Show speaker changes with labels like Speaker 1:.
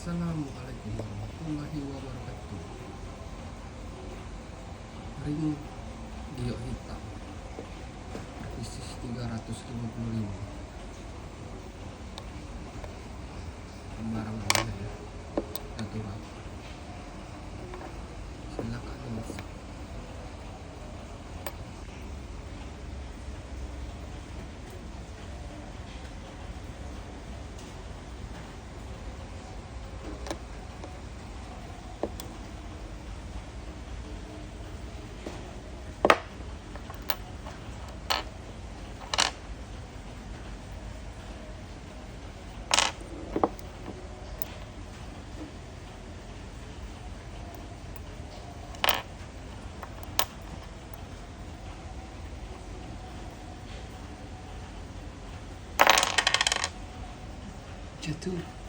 Speaker 1: Assalamualaikum warahmatullahi wabarakatuh. Ring giok hitam Isis 355 barang aja ya, natural. Silakan dimasak. Jatuh.